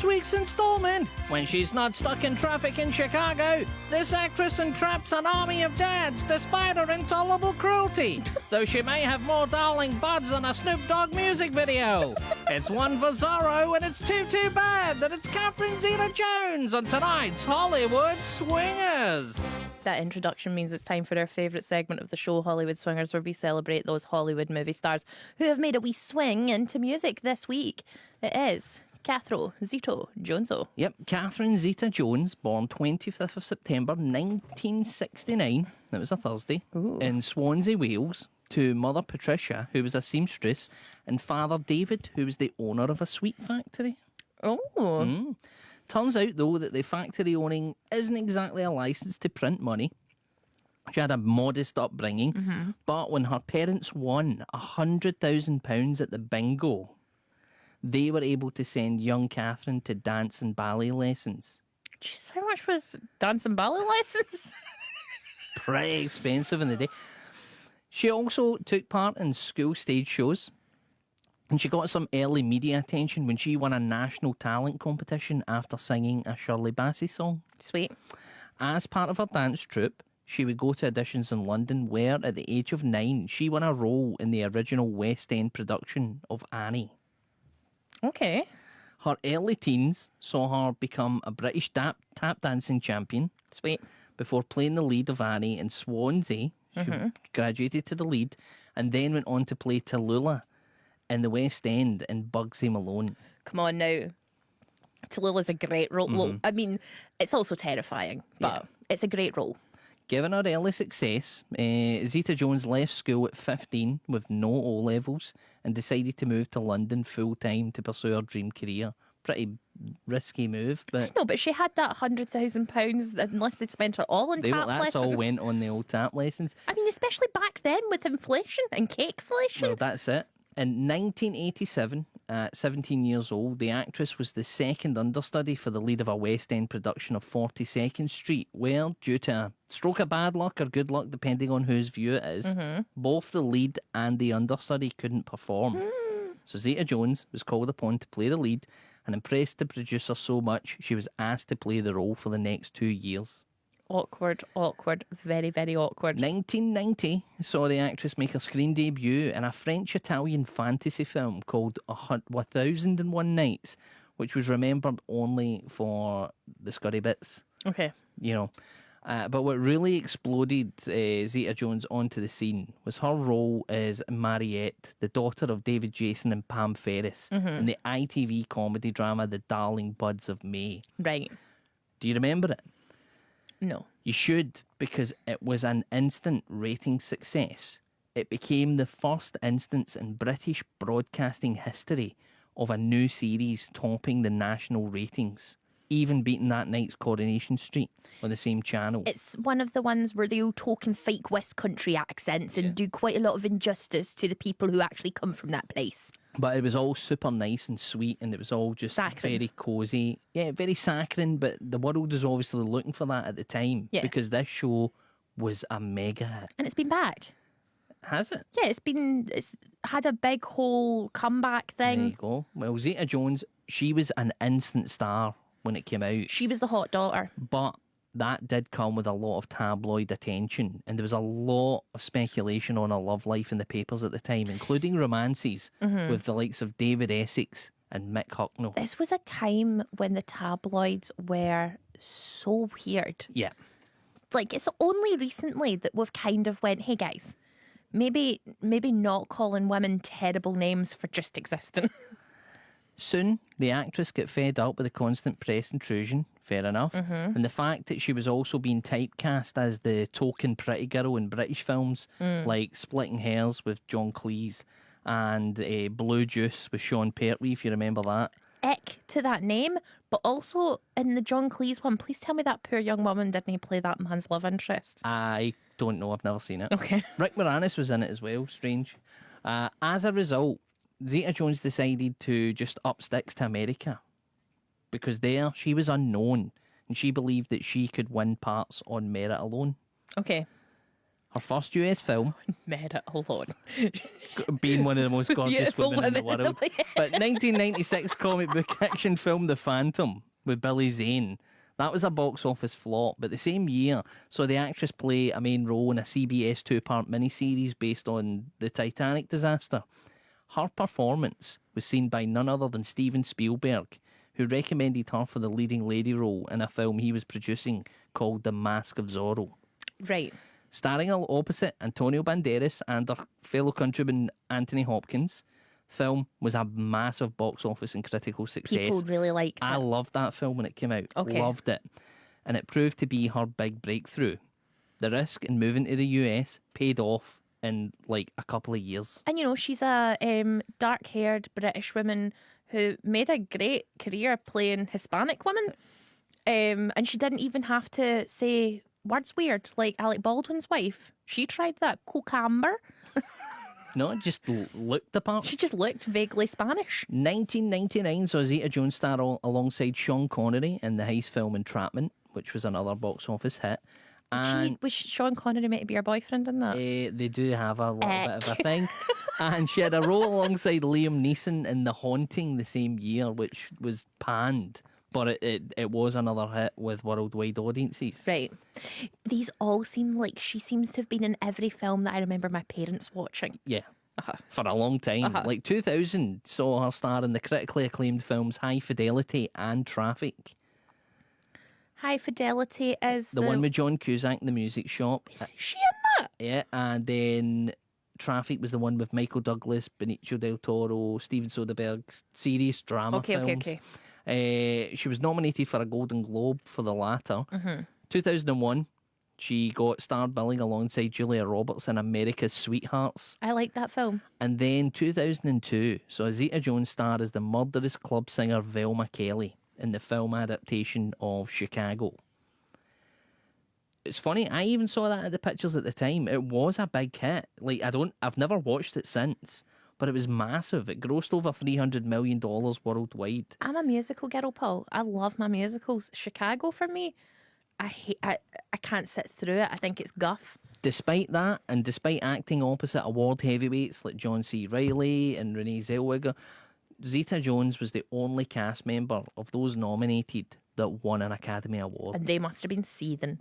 this week's installment. When she's not stuck in traffic in Chicago, this actress entraps an army of dads despite her intolerable cruelty, though she may have more darling buds than a Snoop Dogg music video. It's one for Zorro, and it's too bad that it's Catherine Zeta-Jones on tonight's Hollywood Swingers. That introduction means it's time for our favourite segment of the show, Hollywood Swingers, where we celebrate those Hollywood movie stars who have made a wee swing into music this week. It is Catherine Zeta-Jones. Yep, Catherine Zeta-Jones, born 25th of September 1969, that was a Thursday, in Swansea, Wales, to mother Patricia, who was a seamstress, and father David, who was the owner of a sweet factory. Oh. Turns out, though, that the factory owning isn't exactly a licence to print money. She had a modest upbringing, but when her parents won £100,000 at the bingo, they were able to send young Catherine to dance and ballet lessons. Jeez, how much was dance and ballet lessons? Pretty expensive in the day. She also took part in school stage shows, and she got some early media attention when she won a national talent competition after singing a Shirley Bassey song. Sweet. As part of her dance troupe, she would go to auditions in London where, at the age of 9, she won a role in the original West End production of Annie. Okay. Her early teens saw her become a British tap dancing champion. Sweet. Before playing the lead of Annie in Swansea. She graduated to the lead and then went on to play Tallulah in the West End in Bugsy Malone. Come on now. Tallulah's a great role. I mean, it's also terrifying, but it's a great role. Given her early success, Zeta-Jones left school at 15 with no O-levels and decided to move to London full-time to pursue her dream career. Pretty risky move, but... No, but she had that £100,000 unless they'd spent it all on tap lessons. That's all went on the old tap lessons. I mean, especially back then with inflation and cakeflation. Well, that's it. In 1987, at 17 years old, the actress was the second understudy for the lead of a West End production of 42nd Street, where, due to a stroke of bad luck or good luck, depending on whose view it is, both the lead and the understudy couldn't perform. So Zeta-Jones was called upon to play the lead and impressed the producer so much she was asked to play the role for the next 2 years. Awkward, very, very awkward. 1990 saw the actress make her screen debut in a French-Italian fantasy film called 1001 Nights, which was remembered only for the scurry bits. Okay. You know. But what really exploded Zeta-Jones onto the scene was her role as Mariette, the daughter of David Jason and Pam Ferris, in the ITV comedy drama The Darling Buds of May. Right. Do you remember it? No. You should, because it was an instant rating success. It became the first instance in British broadcasting history of a new series topping the national ratings, even beating that night's Coronation Street on the same channel. It's one of the ones where they all talk in fake West Country accents and do quite a lot of injustice to the people who actually come from that place. But it was all super nice and sweet, and it was all just very cosy. Yeah, very saccharine, but the world was obviously looking for that at the time because this show was a mega hit. And it's been back. Has it? Yeah, it's had a big whole comeback thing. There you go. Well, Zeta-Jones, she was an instant star when it came out. She was the hot daughter. But that did come with a lot of tabloid attention, and there was a lot of speculation on her love life in the papers at the time, including romances with the likes of David Essex and Mick Hucknall. This was a time when the tabloids were so weird. Yeah. Like, it's only recently that we've kind of went, hey guys, maybe not calling women terrible names for just existing. Soon, the actress got fed up with the constant press intrusion, fair enough, and the fact that she was also being typecast as the token pretty girl in British films, like Splitting Hairs with John Cleese and Blue Juice with Sean Pertwee, if you remember that. Ick to that name, but also in the John Cleese one, please tell me that poor young woman didn't play that man's love interest. I don't know, I've never seen it. Okay. Rick Moranis was in it as well, strange. As a result, Zeta-Jones decided to just up sticks to America because there she was unknown and she believed that she could win parts on merit alone. Okay. Her first US film, Merit, hold on. being one of the most gorgeous Beautiful women in the women in the world. But 1996 comic book action film The Phantom with Billy Zane. That was a box office flop, but the same year saw the actress play a main role in a CBS two-part miniseries based on the Titanic disaster. Her performance was seen by none other than Steven Spielberg, who recommended her for the leading lady role in a film he was producing called The Mask of Zorro. Right. Starring opposite Antonio Banderas and her fellow countryman Anthony Hopkins, film was a massive box office and critical success. People really liked it. I loved that film when it came out. Okay. Loved it. And it proved to be her big breakthrough. The risk in moving to the US paid off in like a couple of years. And you know, she's a dark-haired British woman who made a great career playing Hispanic women. And she didn't even have to say words weird like Alec Baldwin's wife. She tried that cucumber. No, it just looked the part. She just looked vaguely Spanish. 1999 saw Zeta-Jones star alongside Sean Connery in the heist film Entrapment, which was another box office hit. Was Sean Connery meant to be her boyfriend in that? They do have a little bit of a thing. And she had a role alongside Liam Neeson in The Haunting the same year, which was panned. But it was another hit with worldwide audiences. Right. These all seem like she seems to have been in every film that I remember my parents watching. Yeah. For a long time. Like 2000 saw her star in the critically acclaimed films High Fidelity and Traffic. High Fidelity is The one with John Cusack in the music shop. Is she in that? Yeah, and then Traffic was the one with Michael Douglas, Benicio del Toro, Steven Soderbergh, serious drama films. Okay. She was nominated for a Golden Globe for the latter. 2001, she got star billing alongside Julia Roberts in America's Sweethearts. I like that film. And then 2002 saw Zeta-Jones star as the murderous club singer Velma Kelly in the film adaptation of Chicago. It's funny, I even saw that at the pictures at the time. It was a big hit. Like I've never watched it since, but it was massive. It grossed over $300 million worldwide. I'm a musical girl, Paul. I love my musicals. Chicago for me, I can't sit through it. I think it's guff. Despite that, and despite acting opposite award heavyweights like John C. Reilly and Renee Zellweger, Zeta-Jones was the only cast member of those nominated that won an Academy Award. And they must have been seething.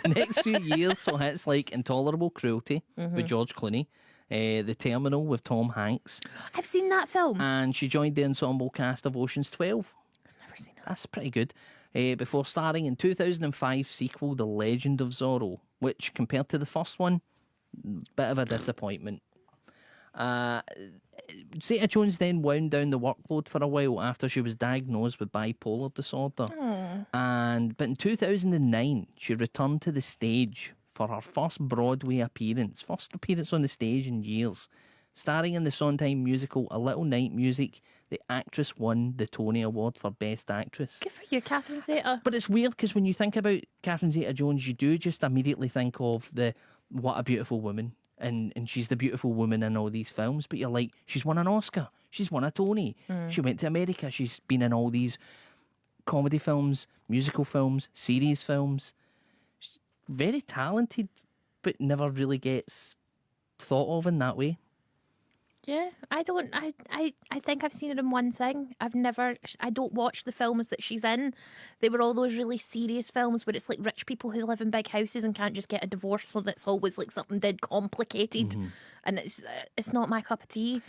Next few years saw hits like Intolerable Cruelty with George Clooney, The Terminal with Tom Hanks, I've seen that film. and she joined the ensemble cast of Ocean's 12. I've never seen it. That's pretty good. Before starring in 2005 sequel The Legend of Zorro, which compared to the first one, bit of a disappointment. Zeta-Jones then wound down the workload for a while after she was diagnosed with bipolar disorder. But in 2009, she returned to the stage for her first Broadway appearance, first appearance on the stage in years. Starring in the Sondheim musical A Little Night Music, the actress won the Tony Award for Best Actress. Good for you, Catherine Zeta. But it's weird because when you think about Catherine Zeta-Jones, you do just immediately think of the what a beautiful woman. And she's the beautiful woman in all these films. But you're like, she's won an Oscar. She's won a Tony. She went to America. She's been in all these comedy films, musical films, serious films. She's very talented, but never really gets thought of in that way. Yeah, I think I've seen her in one thing. I don't watch the films that she's in. They were all those really serious films where it's like rich people who live in big houses and can't just get a divorce, so that's always like something dead complicated. And it's not my cup of tea.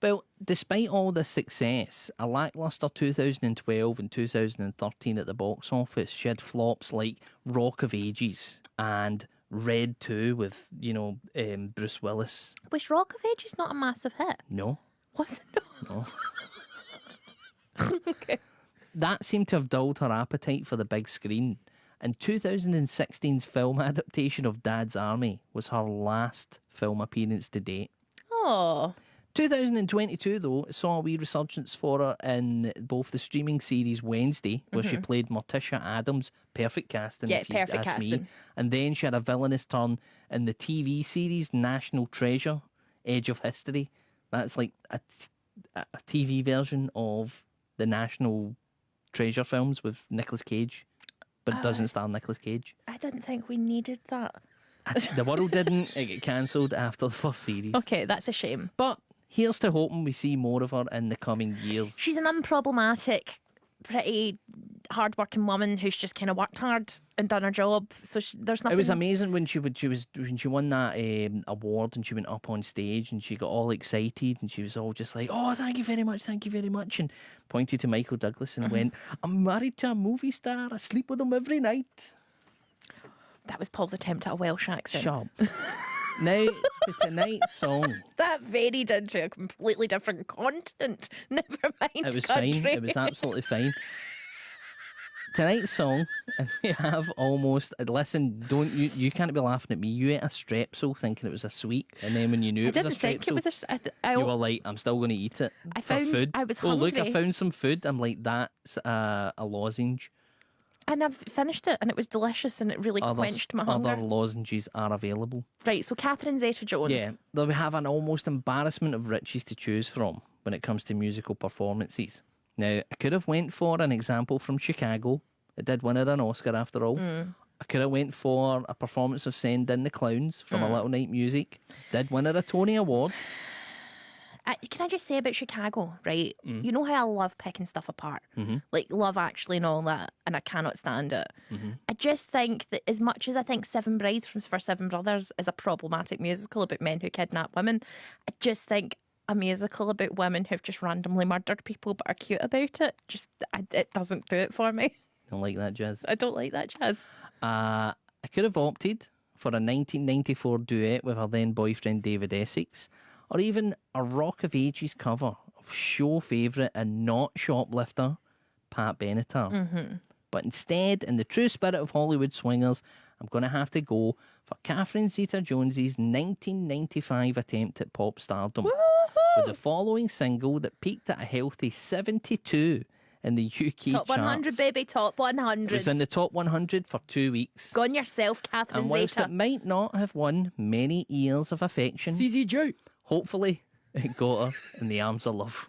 Well, despite all this success, a lackluster 2012 and 2013 at the box office, she had flops like Rock of Ages and Red 2 with, Bruce Willis. Was Rock of Ages not a massive hit? No. Was it not? No. Okay. That seemed to have dulled her appetite for the big screen. And 2016's film adaptation of Dad's Army was her last film appearance to date. Oh. 2022, though, saw a wee resurgence for her in both the streaming series Wednesday, where she played Morticia Adams, perfect casting, Yeah, if you perfect ask me. casting. And then she had a villainous turn in the TV series National Treasure, Edge of History. That's like a TV version of the National Treasure films with Nicolas Cage, but it doesn't star Nicolas Cage. I didn't think we needed that. The world didn't. It got cancelled after the first series. Okay, that's a shame. But here's to hoping we see more of her in the coming years. She's an unproblematic, pretty hard-working woman who's just kind of worked hard and done her job. So there's nothing. It was amazing when she won that award and she went up on stage and she got all excited and she was all just like, "Oh, thank you very much, and pointed to Michael Douglas and went, "I'm married to a movie star. I sleep with him every night." That was Paul's attempt at a Welsh accent. Shut up. Now to tonight's song. That varied into a completely different continent. Never mind. It was country. fine. It was absolutely fine. Tonight's song, and we have almost. Listen, don't you can't be laughing at me. You ate a strepsil thinking it was a sweet, and then when you knew I it was a didn't think it strepsil, was you were like, "I'm still going to eat it I for found food." I was Oh, look, I hungry. found some food. I'm like, that's a lozenge. And I've finished it, and it was delicious, and it really quenched my hunger. Other lozenges are available. Right, so Catherine Zeta-Jones. Yeah, though we have an almost embarrassment of riches to choose from when it comes to musical performances. Now, I could have went for an example from Chicago. It did win her an Oscar after all. I could have went for a performance of Send in the Clowns from A Little Night Music. Did win her a Tony Award. Can I just say about Chicago, right? You know how I love picking stuff apart? Like Love Actually and all that, and I cannot stand it. I just think that as much as I think Seven Brides for Seven Brothers is a problematic musical about men who kidnap women, I just think a musical about women who've just randomly murdered people but are cute about it, it doesn't do it for me. Don't like that jazz. I don't like that jazz. I could have opted for a 1994 duet with her then boyfriend David Essex, or even a Rock of Ages cover of show favourite and not shoplifter Pat Benatar. But instead, in the true spirit of Hollywood swingers, I'm going to have to go for Catherine Zeta-Jones's 1995 attempt at pop stardom, with the following single that peaked at a healthy 72 in the UK Top 100, charts. baby, top 100. It was in the top 100 for 2 weeks. Go on yourself, Catherine And whilst Zeta. it might not have won many ears of affection, CZJ. hopefully it got her in the arms of love.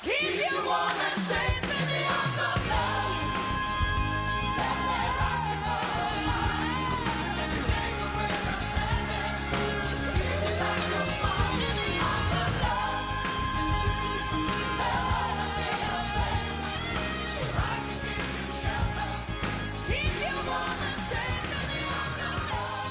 Keep you warm and safe in the arms of love. Take away the sadness. Keep it like your smile in the arms of love. There'll always be a place where I can give you shelter. Keep you warm and safe in the arms of love.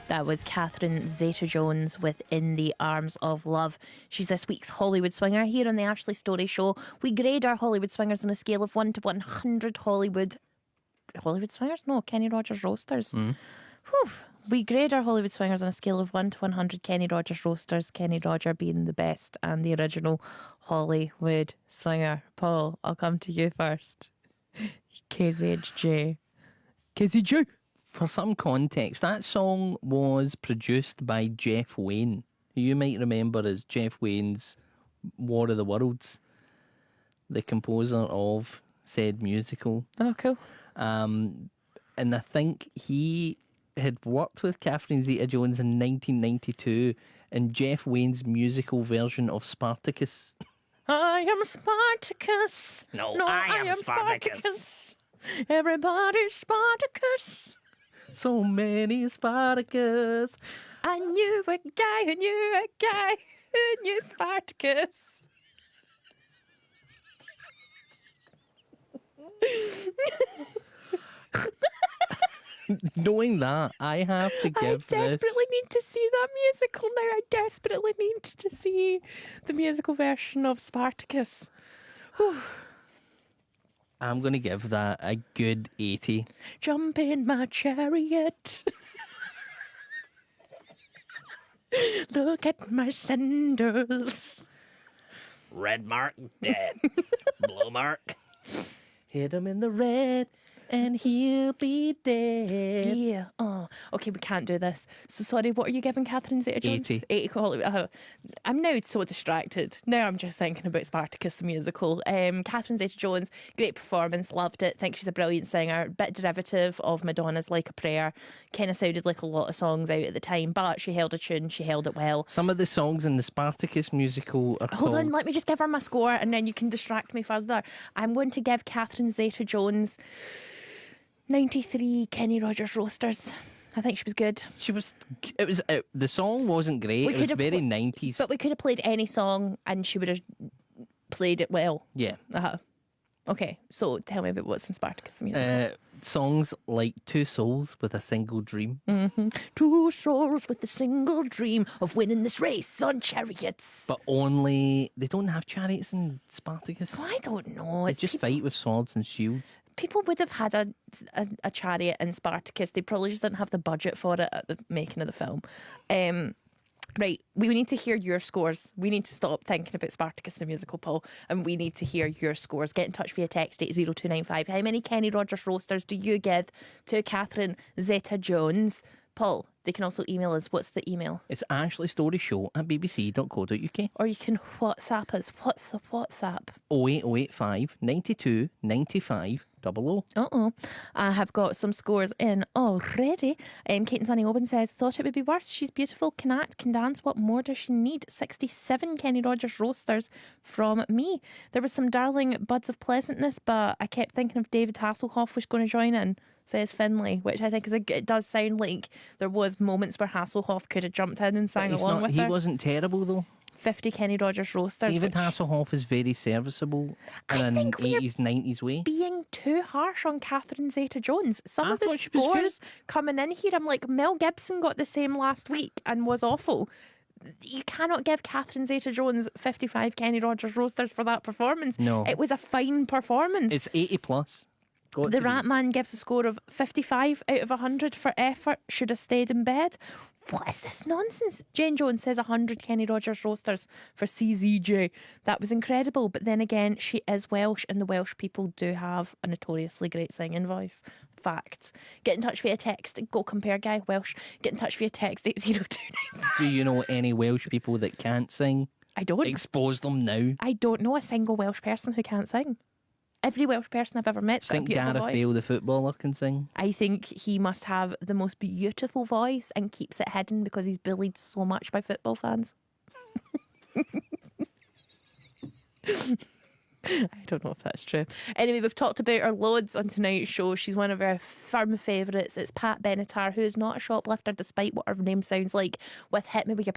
That was Catherine Zeta-Jones with In the Arms of Love. She's this week's Hollywood Swinger here on the Ashley Storrie Show. We grade our Hollywood Swingers on a scale of 1 to 100 Hollywood Swingers? No, Kenny Rogers Roasters. Whew. We grade our Hollywood Swingers on a scale of 1 to 100 Kenny Rogers Roasters, Kenny Roger being the best and the original Hollywood Swinger. Paul, I'll come to you first. KZJ. KZJ. For some context, that song was produced by Jeff Wayne, who you might remember as Jeff Wayne's War of the Worlds, the composer of said musical. Oh, cool. And I think he had worked with Catherine Zeta-Jones in 1992 in Jeff Wayne's musical version of Spartacus. I am Spartacus. No, I am Spartacus. Everybody's Spartacus. So many Spartacus. I knew a guy who knew a guy who knew Spartacus. Knowing that, I have to give I desperately this. need to see that musical now. I desperately need to see the musical version of Spartacus. I'm going to give that a good 80. Jump in my chariot. Look at my sandals. Red mark, dead. Blue mark. Hit him in the red and he'll be dead. Yeah. Oh, okay, we can't do this. So sorry, what are you giving Catherine Zeta-Jones? 80. 80 Hollywood. I'm now so distracted. Now I'm just thinking about Spartacus the musical. Catherine Zeta-Jones, great performance, loved it. Think she's a brilliant singer. Bit derivative of Madonna's Like a Prayer. Kind of sounded like a lot of songs out at the time, but she held a tune, she held it well. Some of the songs in the Spartacus musical are Hold called... on, let me just give her my score and then you can distract me further. I'm going to give Catherine Zeta-Jones 93 Kenny Rogers Roasters. I think she was good. The song wasn't great. We It was could have very pl- 90s. But we could have played any song and she would have played it well. Yeah. Okay, so tell me about what's in Spartacus the musical. Songs like Two Souls with a Single Dream. Two souls with a single dream of winning this race on chariots. But only... They don't have chariots in Spartacus. I don't know. They It's just fight with swords and shields. people would have had a chariot in Spartacus. They probably just didn't have the budget for it at the making of the film. Right, we need to hear your scores. We need to stop thinking about Spartacus the musical, Paul, and we need to hear your scores. Get in touch via text 80295. How many Kenny Rogers Roasters do you give to Catherine Zeta-Jones? Paul, they can also email us. What's the email? It's ashleystoryShow@bbc.co.uk. Or you can WhatsApp us. What's the WhatsApp? 08085 92 95 00. I have got some scores in already. Kate and Sunny Oban says, thought it would be worse. She's beautiful, can act, can dance. What more does she need? 67 Kenny Rogers Roasters from me. There was some darling buds of pleasantness, but I kept thinking of David Hasselhoff was going to join in, says Finlay, which I think it does sound like there was moments where Hasselhoff could have jumped in and sang along with He her. wasn't terrible though. 50 Kenny Rogers Roasters. David which- Hasselhoff is very serviceable in an think we're 80s, 90s way. being too harsh on Catherine Zeta-Jones. Some I of the thought she was scores good. coming in here, I'm like, Mel Gibson got the same last week and was awful. You cannot give Catherine Zeta-Jones 55 Kenny Rogers Roasters for that performance. No. It was a fine performance. It's 80 plus. Got The to be. Rat Man gives a score of 55 out of 100 for effort. Should have stayed in bed. What is this nonsense? Jane Jones says 100 Kenny Rogers Roasters for CZJ. That was incredible. But then again, she is Welsh and the Welsh people do have a notoriously great singing voice. Facts. Get in touch via text. Go compare Guy Welsh. Get in touch via text 80295. Do you know any Welsh people that can't sing? I don't. Expose them now. I don't know a single Welsh person who can't sing. Every Welsh person I've ever met's Do you got a think beautiful Gareth voice. Bale, the footballer, can sing? I think he must have the most beautiful voice and keeps it hidden because he's bullied so much by football fans. I don't know if that's true. Anyway, we've talked about her loads on tonight's show. She's one of our firm favourites. It's Pat Benatar, who is not a shoplifter, despite what her name sounds like, with Hit Me With Your